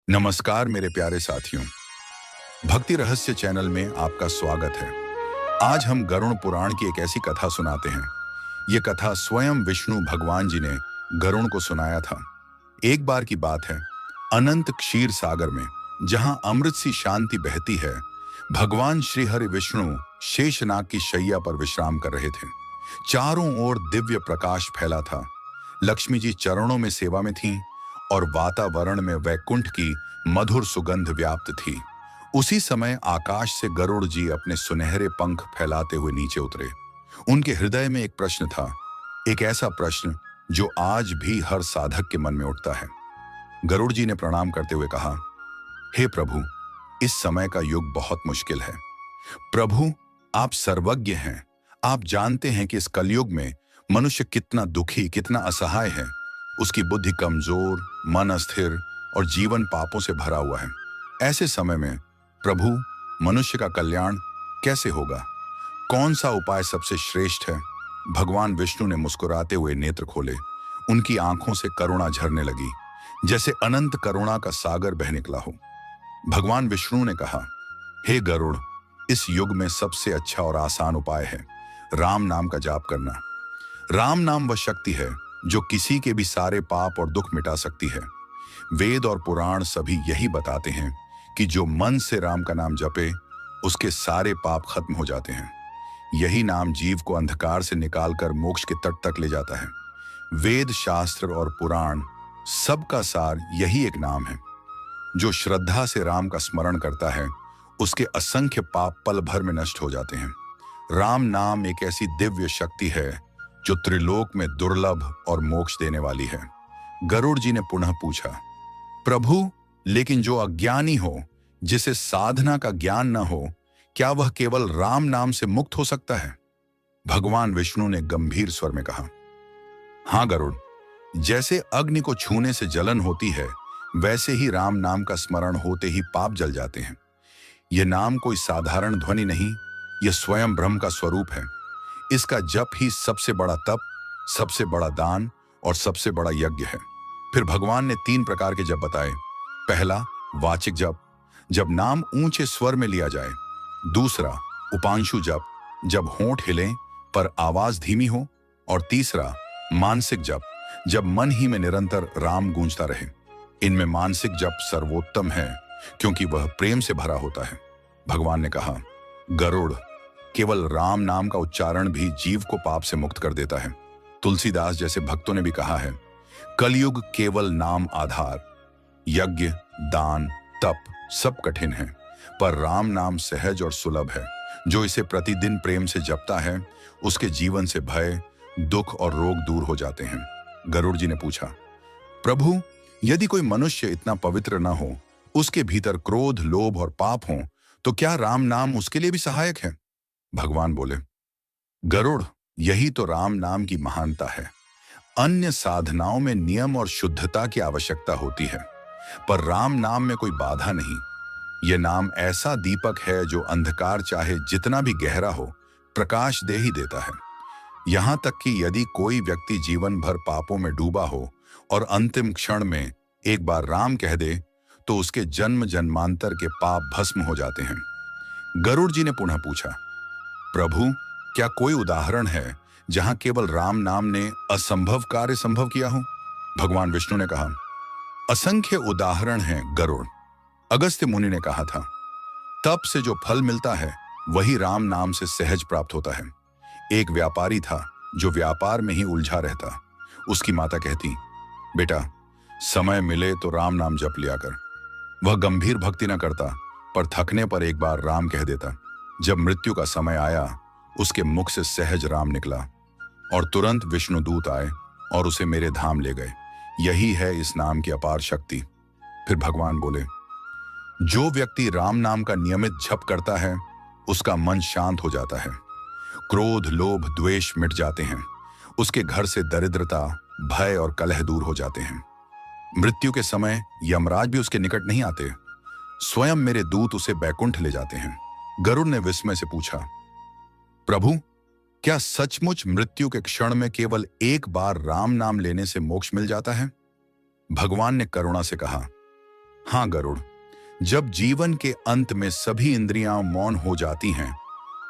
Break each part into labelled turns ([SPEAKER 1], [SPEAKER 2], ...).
[SPEAKER 1] नमस्कार मेरे प्यारे साथियों। भक्ति रहस्य चैनल में आपका स्वागत है। आज हम गरुड़ पुराण की एक ऐसी कथा सुनाते हैं। ये कथा स्वयं विष्णु भगवान जी ने गरुड़ को सुनाया था। एक बार की बात है, अनंत क्षीर सागर में जहां अमृत सी शांति बहती है, भगवान श्री हरि विष्णु शेषनाग की शैया पर विश्राम कर रहे थे। चारों ओर दिव्य प्रकाश फैला था। लक्ष्मी जी चरणों में सेवा में थीं और वातावरण में वैकुंठ की मधुर सुगंध व्याप्त थी। उसी समय आकाश से गरुड़ जी अपने सुनहरे पंख फैलाते हुए नीचे उतरे। उनके हृदय में एक प्रश्न था, एक ऐसा प्रश्न जो आज भी हर साधक के मन में उठता है। गरुड़ जी ने प्रणाम करते हुए कहा, हे प्रभु, इस समय का युग बहुत मुश्किल है। प्रभु, आप सर्वज्ञ हैं। आप जानते हैं कि इस कलयुग में मनुष्य कितना दुखी, कितना असहाय है। उसकी बुद्धि कमजोर, मन अस्थिर और जीवन पापों से भरा हुआ है। ऐसे समय में प्रभु, मनुष्य का कल्याण कैसे होगा? कौन सा उपाय सबसे श्रेष्ठ है? भगवान विष्णु ने मुस्कुराते हुए नेत्र खोले। उनकी आंखों से करुणा झरने लगी, जैसे अनंत करुणा का सागर बह निकला हो। भगवान विष्णु ने कहा, हे गरुड़, इस युग में सबसे अच्छा और आसान उपाय है राम नाम का जाप करना। राम नाम वह शक्ति है जो किसी के भी सारे पाप और दुख मिटा सकती है। वेद और पुराण सभी यही बताते हैं कि जो मन से राम का नाम जपे, उसके सारे पाप खत्म हो जाते हैं। यही नाम जीव को अंधकार से निकालकर मोक्ष के तट तक ले जाता है। वेद, शास्त्र और पुराण सबका सार यही एक नाम है। जो श्रद्धा से राम का स्मरण करता है, उसके असंख्य पाप पल भर में नष्ट हो जाते हैं। राम नाम एक ऐसी दिव्य शक्ति है जो त्रिलोक में दुर्लभ और मोक्ष देने वाली है। गरुड़ जी ने पुनः पूछा, प्रभु, लेकिन जो अज्ञानी हो, जिसे साधना का ज्ञान न हो, क्या वह केवल राम नाम से मुक्त हो सकता है? भगवान विष्णु ने गंभीर स्वर में कहा, हाँ गरुड़, जैसे अग्नि को छूने से जलन होती है, वैसे ही राम नाम का स्मरण होते ही पाप जल जाते हैं। यह नाम कोई साधारण ध्वनि नहीं, यह स्वयं ब्रह्म का स्वरूप है। इसका जप ही सबसे बड़ा तप, सबसे बड़ा दान और सबसे बड़ा यज्ञ है। फिर भगवान ने 3 प्रकार के जप बताए। पहला, वाचिक जप, जब नाम ऊंचे स्वर में लिया जाए। दूसरा, उपांशु जप, जब होंठ हिलें पर आवाज धीमी हो। और तीसरा, मानसिक जप, जब मन ही में निरंतर राम गूंजता रहे। इनमें मानसिक जप सर्वोत्तम है, क्योंकि वह प्रेम से भरा होता है। भगवान ने कहा, गरुड़, केवल राम नाम का उच्चारण भी जीव को पाप से मुक्त कर देता है। तुलसीदास जैसे भक्तों ने भी कहा है, कलयुग केवल नाम आधार। यज्ञ, दान, तप सब कठिन है, पर राम नाम सहज और सुलभ है। जो इसे प्रतिदिन प्रेम से जपता है, उसके जीवन से भय, दुख और रोग दूर हो जाते हैं। गरुड़ जी ने पूछा, प्रभु, यदि कोई मनुष्य इतना पवित्र न हो, उसके भीतर क्रोध, लोभ और पाप हो, तो क्या राम नाम उसके लिए भी सहायक है? भगवान बोले, गरुड़, यही तो राम नाम की महानता है। अन्य साधनाओं में नियम और शुद्धता की आवश्यकता होती है, पर राम नाम में कोई बाधा नहीं। यह नाम ऐसा दीपक है जो अंधकार चाहे जितना भी गहरा हो, प्रकाश दे ही देता है। यहां तक कि यदि कोई व्यक्ति जीवन भर पापों में डूबा हो और अंतिम क्षण में एक बार राम कह दे, तो उसके जन्म जन्मांतर के पाप भस्म हो जाते हैं। गरुड़ जी ने पुनः पूछा, प्रभु, क्या कोई उदाहरण है जहां केवल राम नाम ने असंभव कार्य संभव किया हो? भगवान विष्णु ने कहा, असंख्य उदाहरण हैं गरुड़। अगस्त्य मुनि ने कहा था, तप से जो फल मिलता है, वही राम नाम से सहज प्राप्त होता है। एक व्यापारी था जो व्यापार में ही उलझा रहता। उसकी माता कहती, बेटा, समय मिले तो राम नाम जप लिया कर। वह गंभीर भक्ति न करता, पर थकने पर एक बार राम कह देता। जब मृत्यु का समय आया, उसके मुख से सहज राम निकला और तुरंत विष्णुदूत आए और उसे मेरे धाम ले गए। यही है इस नाम की अपार शक्ति। फिर भगवान बोले, जो व्यक्ति राम नाम का नियमित जप करता है, उसका मन शांत हो जाता है। क्रोध, लोभ, द्वेष मिट जाते हैं। उसके घर से दरिद्रता, भय और कलह दूर हो जाते हैं। मृत्यु के समय यमराज भी उसके निकट नहीं आते। स्वयं मेरे दूत उसे बैकुंठ ले जाते हैं। गरुड़ ने विस्मय से पूछा, प्रभु, क्या सचमुच मृत्यु के क्षण में केवल एक बार राम नाम लेने से मोक्ष मिल जाता है? भगवान ने करुणा से कहा, हाँ गरुड़, जब जीवन के अंत में सभी इंद्रियां मौन हो जाती हैं,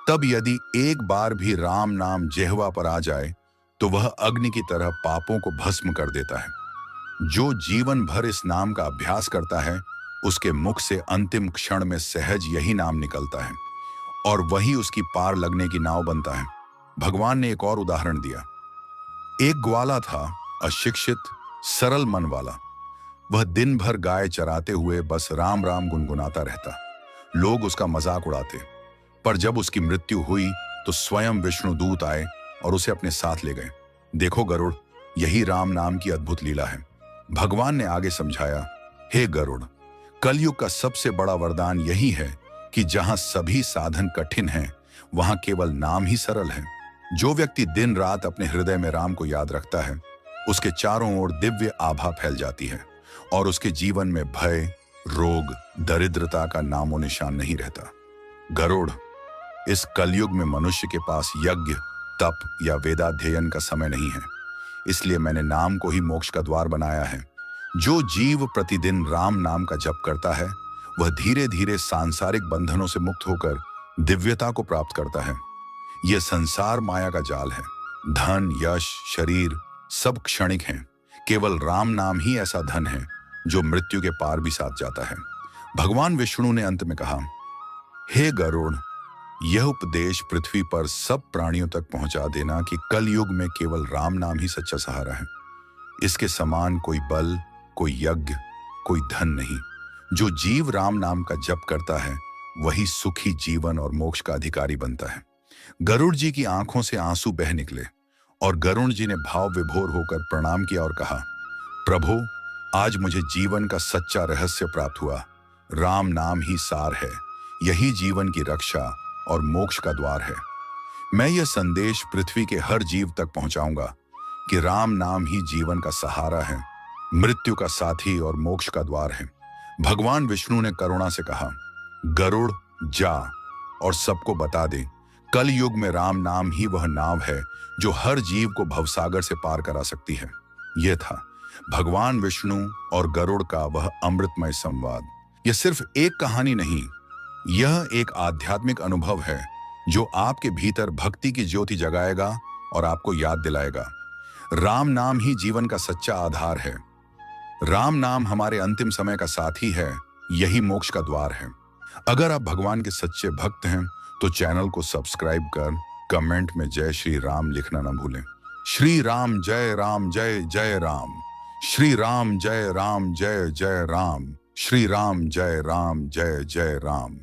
[SPEAKER 1] तब यदि एक बार भी राम नाम जिह्वा पर आ जाए तो वह अग्नि की तरह पापों को भस्म कर देता है। जो जीवन भर इस नाम का अभ्यास करता है, उसके मुख से अंतिम क्षण में सहज यही नाम निकलता है और वही उसकी पार लगने की नाव बनता है। भगवान ने एक और उदाहरण दिया। एक ग्वाला था, अशिक्षित, सरल मन वाला। वह दिन भर गाय चराते हुए बस राम राम गुनगुनाता रहता। लोग उसका मजाक उड़ाते, पर जब उसकी मृत्यु हुई तो स्वयं विष्णु दूत आए और उसे अपने साथ ले गए। देखो गरुड़, यही राम नाम की अद्भुत लीला है। भगवान ने आगे समझाया, हे गरुड़, कलयुग का सबसे बड़ा वरदान यही है कि जहां सभी साधन कठिन हैं, वहां केवल नाम ही सरल है। जो व्यक्ति दिन रात अपने हृदय में राम को याद रखता है, उसके चारों ओर दिव्य आभा फैल जाती है और उसके जीवन में भय, रोग, दरिद्रता का नामो निशान नहीं रहता। गरुड़, इस कलयुग में मनुष्य के पास यज्ञ, तप या वेदाध्ययन का समय नहीं है, इसलिए मैंने नाम को ही मोक्ष का द्वार बनाया है। जो जीव प्रतिदिन राम नाम का जप करता है, वह धीरे धीरे सांसारिक बंधनों से मुक्त होकर दिव्यता को प्राप्त करता है। यह संसार माया का जाल है। धन, यश, शरीर सब क्षणिक हैं। केवल राम नाम ही ऐसा धन है जो मृत्यु के पार भी साथ जाता है। भगवान विष्णु ने अंत में कहा, हे गरुड़, यह उपदेश पृथ्वी पर सब प्राणियों तक पहुंचा देना कि कलयुग में केवल राम नाम ही सच्चा सहारा है। इसके समान कोई बल, कोई यज्ञ, कोई धन नहीं। जो जीव राम नाम का जप करता है, वही सुखी जीवन और मोक्ष का अधिकारी बनता है। गरुड़ जी की आंखों से आंसू बह निकले और गरुड़ जी ने भाव विभोर होकर प्रणाम किया और कहा, प्रभु, आज मुझे जीवन का सच्चा रहस्य प्राप्त हुआ। राम नाम ही सार है, यही जीवन की रक्षा और मोक्ष का द्वार है। मैं यह संदेश पृथ्वी के हर जीव तक पहुंचाऊंगा कि राम नाम ही जीवन का सहारा है, मृत्यु का साथी और मोक्ष का द्वार है। भगवान विष्णु ने करुणा से कहा, गरुड़, जा और सबको बता दे, कल युग में राम नाम ही वह नाव है जो हर जीव को भवसागर से पार करा सकती है। यह था भगवान विष्णु और गरुड़ का वह अमृतमय संवाद। यह सिर्फ एक कहानी नहीं, यह एक आध्यात्मिक अनुभव है जो आपके भीतर भक्ति की ज्योति जगाएगा और आपको याद दिलाएगा, राम नाम ही जीवन का सच्चा आधार है। राम नाम हमारे अंतिम समय का साथी है, यही मोक्ष का द्वार है। अगर आप भगवान के सच्चे भक्त हैं तो चैनल को सब्सक्राइब कर कमेंट में जय श्री राम लिखना न भूलें। श्री राम जय राम जय जय राम, श्री राम जय राम जय जय राम, श्री राम जय जय राम।